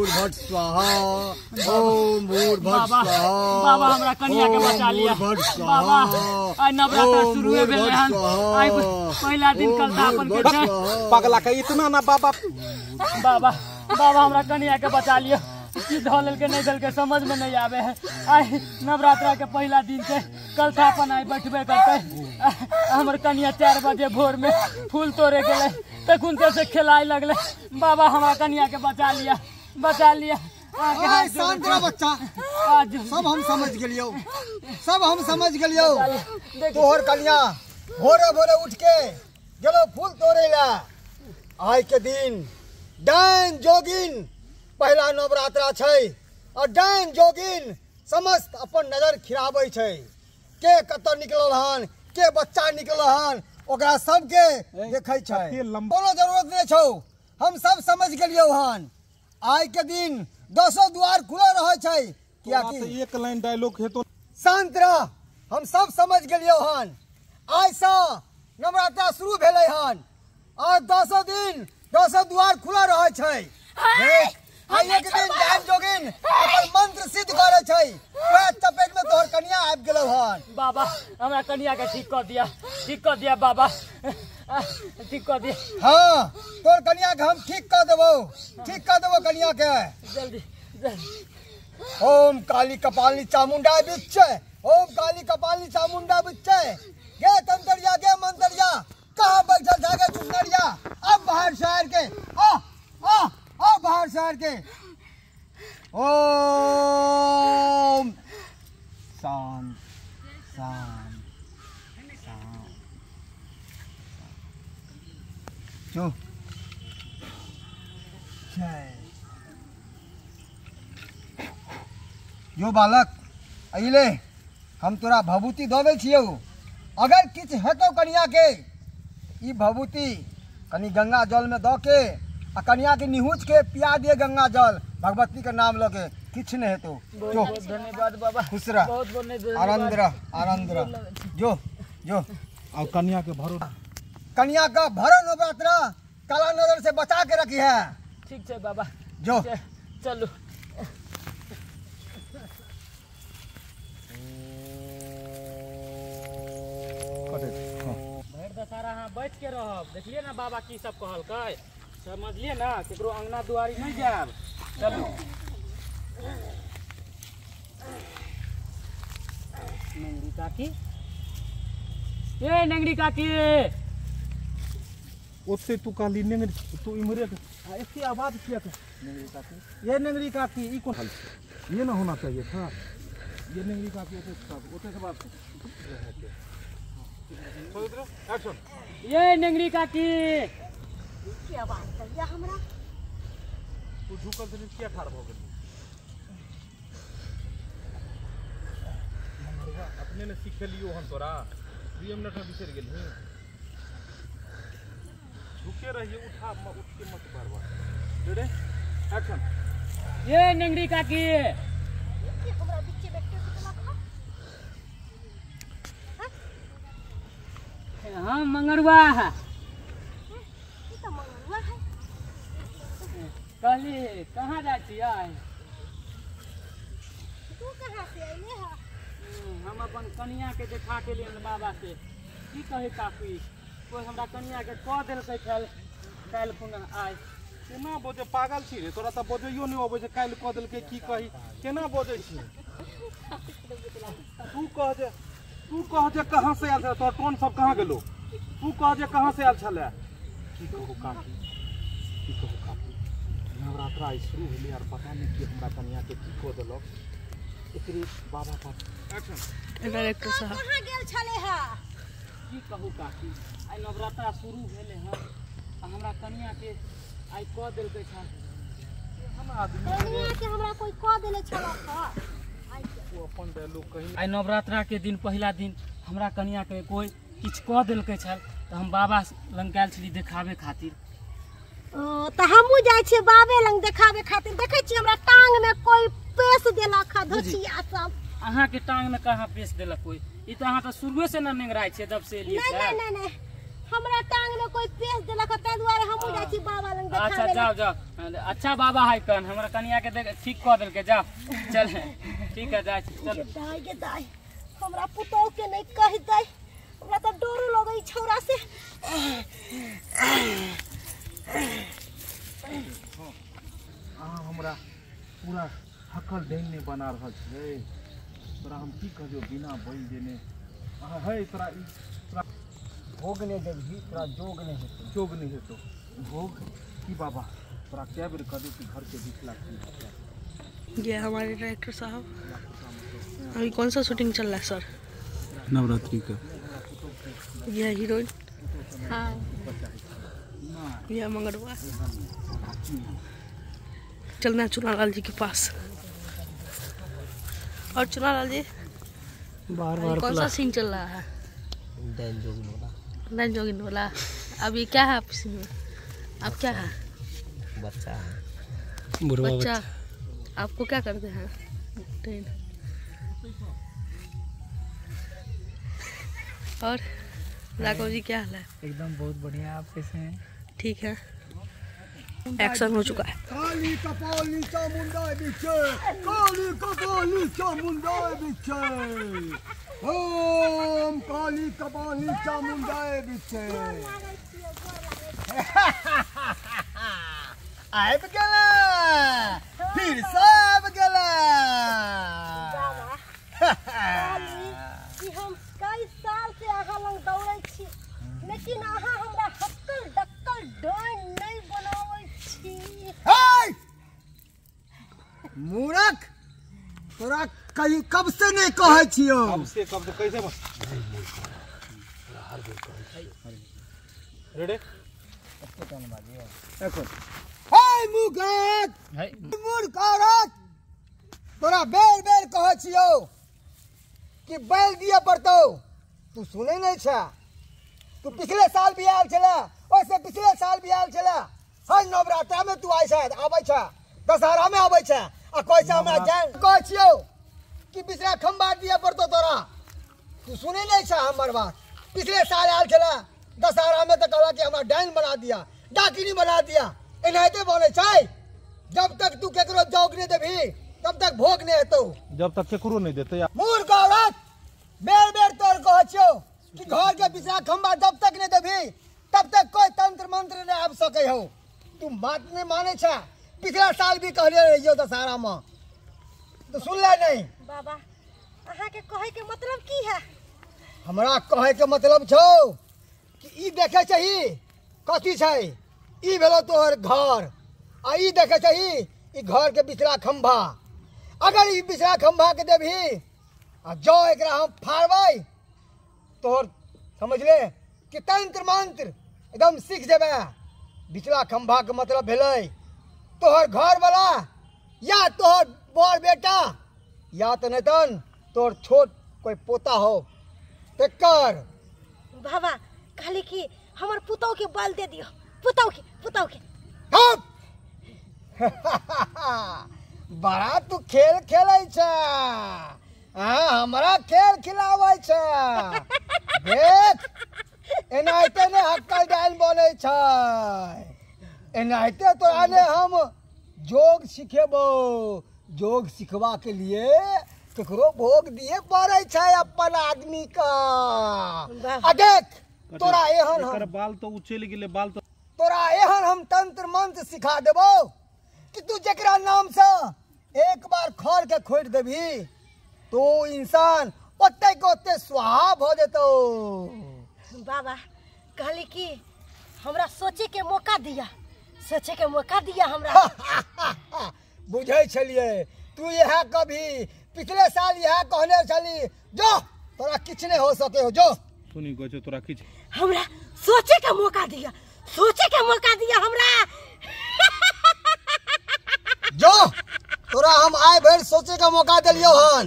भूर्भुवः स्वाहा ओम भूर्भुवः स्वाहा। बाबा हमरा कन्या के बचा लिया बाबा। आई नवरात्र शुरू हो गेल हन। आई पहला दिन कल था अपन के पगला के इतना ना बाबा बाबा हमरा कन्या के बचा लिया। की धोल के नहीं दल के समझ में नहीं आवे है। आई नवरात्रा के पहला दिन से कल था अपन आई बैठबे करते। हमर कन्या 4 बजे भोर में फूल तोड़े गेले तखुन से खिलाए लगले। बाबा हमरा कन्या के बचा लिया। शांत रह बच्चा, सब हम समझ गेलियो। तोहर कन्या भोरे भोरे उठ के गेलो फूल तोड़े ला। आज के दिन डाइन जोगिन पहला नवरात्रा छै और डाइन जोगिन समस्त अपन नजर खिराबै छै। के कत निकलल हन, के बच्चा निकलल हन, ओकरा सबके देखै छै। कोनो जरूरत नहीं छौ, हम सब समझ गेलियो हन। आज के दिन 10 द्वार खुला रहे छै। किया कि एक लाइन डायलॉग हेतो। शांत रह, हम सब समझ गेलियो हन। आज से नवरात्रा शुरू भेलै हन और 10 दिन 10 द्वार खुला रहे छै। देख आई एक दिन डाइन जोगिन अपन मंत्र सिद्ध करे छै। ओए चपेट में तोहर कन्या आबि गेलौ हन। बाबा हमरा कन्या के ठीक कर दिया बाबा, ठीक कर दिया। हाँ तोहर कन्या के हम ठीक कर देबो कन्या के जल्दी। ओम काली कपालिनी चामुंडा बिच्चे, ओम काली कपालिनी चामुंडा बिच्चे। गे तंतरिया गे मंतरिया, कहाँ बैठल जागे चुनरिया। अब बाहर शहर के आ बाहर शहर के। ओम शांत शांत शांत। जो जो बालक अइले हम तोरा भभूति दबे छियौ। अगर किछ हेतौ कन्या के ई भभूति कनी गंगा जल में द के आ कन्या के निहुच के पिया दिए गंगा जल। भगवती के नाम लगे किछ नहीं हेतौ। जो धन्यवाद बाबा, खुश रह, आनंद रह। जो और कन्या के भरो, कन्या का भरो नवरात्रा काला नजर से बचा के रखी है। ठीक है बाबा। जो चलो भर दशहरा हाँ बैठ के रहब। देखलिए ना बाबा की सब कहलकै, समझलिए ना। केकरो अंगना दुआरी नहीं जाब। चलू नंगरी काकी, ए नंगरी काकी। उससे तू काली नेंगरी तू इमरे इसकी आवाज किया कर। नेंगरी काकी, ये नेंगरी काकी ई कौन? ये ना होना चाहिए था। ये नेंगरी काकी उसे से बात एक्शन। ये नंगरी काकी क्या बात कर या हमरा तू झुकल से क्या ठाड़ हो गई। अपने ने सीख लियो हम तोरा 2 मिनट में बिसर गेल। झुके रहिए, उठ के मत बार। Ready action. ये नंगरी काकी हमरा बिच्चे बैठे कितना खा। हाँ मंगरुआ है। ई तो मंगरुआ है। कहली कहाँ जाइ छियै? तू कहाँ से आइले है? हम अपन कन्या के देखा के लिए बाबा से की कहे काफी। कोई हमरा कन्या के कह देलकै काल्हि खुना आइ। केना बोझे पागल छी रे तोरा, तो बोझियो नहीं अबै छै। काल्हि कह देलकै की कही, केना बोझै छी? तू कह जे कहाँ से आयल छले, तोर टोन सब कहाँ गेलो? तू कह जे कहाँ से आयल छले। की कहू काकी, नवरात्रा आई शुरू भेलै यार, पता नहीं कि हमरा कन्या के की कह देलक। एकरे बाबा पर एक्शन। कहाँ गेल छले है? की कहू काकी, आई नवरात्रा शुरू भेले हन आ हमरा कन्या के आई कह देलकै छ। कन्या के हमरा कोई कह देले छला था। वो अपन डायलॉग कहि। आई नवरात्रा के दिन पहला दिन हमरा कन्या के कोई किछ कह देलकै छल तो हम बाबा लंग गेल छली देखावे खातिर। तो हमहू जाय छी बाबे लंग देखावे खातिर। देखे छी हमरा टांग में कोई पेश देलक है धोतिया सब। अहाँ के टांग में कहाँ पेश देलक कोई? ई तो अहाँ तो शुरुए से न नेंगराय छे जब से एलिए। नहीं नहीं नहीं हमरा टांग में कोई पेश देलक त दुआरे हमहू जाई छी बाबा लंग अच्छा देखावे जाओ जाओ अच्छा बाबा है कन हमरा कनिया के देख ठीक कर देल के जाओ चल ठीक है जा चल दाई के दाई हमरा पुतौ के नहीं कह दे हमरा तो डर लगई छौरा से हमरा पूरा हकल देने बना रहल छै तोरा हम की कहियो बिना बोल देने है तोरा भोग नहीं देबही तोरा जोग नहीं हेतौ जोग नहीं हेतौ भोग की बाबा तोरा क्या बेर कदे कि घर के 20 लाख ये हमारे डायरेक्टर साहब अभी कौन सा शूटिंग चल रहा है सर? नवरात्रि का। यह हीरोइन हाँ यह मंगरवा चलना है चुनालाल जी के पास। और चुनालाल जी बार कौन सा सीन चल रहा है? दैन जोगिन वाला। अभी क्या है आप सीन में? अब क्या है? बच्चा है बच्चा आपको क्या करते हैं? और राघव जी क्या हाल है? एकदम बहुत बढ़िया। आप कैसे हैं? ठीक है एक्शन हो चुका है। काली कपाली चामुंडा बिचे काली कपाली चामुंडा बिचे ओम काली कपाली चामुंडा बिचे आब गेला फिर से आब गेला कि हम कई साल से आगा लंग दौड़ै छी लेकिन आहा हमरा हक्कल डक्कल डाइन नहीं बनाबै छी। हे मूर्ख तोरा कहीं कब से नहीं कहै छियो कब से कैसे बस रेडी देखो हे मूर्ख मूर्ख औरत तोरा बेर बेर कहै छियो कि बैल दिए पड़तौ तू सुनै नहीं छा। तू पिछले साल भी आयल छला ओसे पिछले साल भी आयल छला हर नवरात्रा में तू आबै छा दशहरा में आबै छा आ कोई से हमरा जान कहै छियो कि बिसरा खंबा दिए पड़तौ तोरा तू सुनै नहीं छा हमर बात। पिछले साल आयल छला दशहरा में तो कहला कि हमरा डाइन बना दिया डाकिनी बना दिया एनाहिते बोले छै। जब तक तू केकरो जोग नहीं देबही तब तक भोग नहीं हेतौ। जब तक केकरो नहीं देते मूर्ख औरत बेर बेर तोर कहै छियो कि घर के बिसरा खंबा जब तक नहीं देबही तब तक कोई तंत्र मंत्र नहीं आब सकै हो। तू बात नहीं माने छा। पिछला साल भी कहले रहियो दशहरा में तो सुन ले नहीं। बाबा अहाँ के कहे के मतलब की है? हमरा कहे के मतलब छौ कि ई देखे छही कथी छै ई भेलो तोहर घर आ ई देखे छही ई घर के बिचला खंभा। अगर ई बिचला खंभा के देबही आ जो एकरा हम फाड़बै तोहर समझ ले कि तंत्र मंत्र एकदम सीख जेबे। बिचला खंभा के मतलब भेलै तोहर घर वाला या तोहर बड़ बेटा या तो नहीं तन तोहर छोट कोई पोता हो तेकर। बाबा कहली कि हमर पुतौ के बल दे दियो पुतौ के चुप बड़ा तू खेल खेलै छ हमरा खेल खिलाबै छ। देख एनाहिते ने हक्कल डाइन बनै छै एनाहिते तोरा ने हम जोग सिखेबो। जोग सिखवा के लिए केकरो भोग दिए पड़ै छै अपन आदमी का। आ देख तोरा एहन हम बाल तो उछल गेले बाल तो तोरा एहन हम तंत्र मंत्र सिखा देबो कि तू जेकरा नाम से एक बार खर के खोट देबही तो इंसान ओते के ओते स्वाहा भ जेतो। बाबा कहली कि हमरा सोचे के मौका दिया हमरा। बुझै छलिए तू यह कभी पिछले साल यह कहने छली जो तोरा किछ नहीं हो सके हो जो सुनी गयो तोरा किछ हमरा सोचे के मौका दिया हमरा। जो तोरा हम आए भर सोचे का मौका दिलियो हन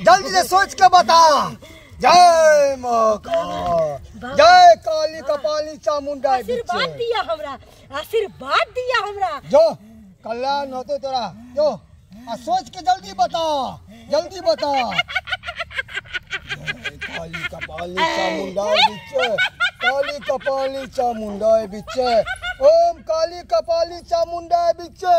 जल्दी से सोच के बता। जय मौका जय काली कपाली चामुंडा आशीर्वाद दिया हमरा। जो कल्याण होते तोरा जो आ सोच के जल्दी बता जय काली कपाली चामुंडा काली कपाली चामुंडा बिच्चे, ओम काली कपाली चामुंडा बिच्चे।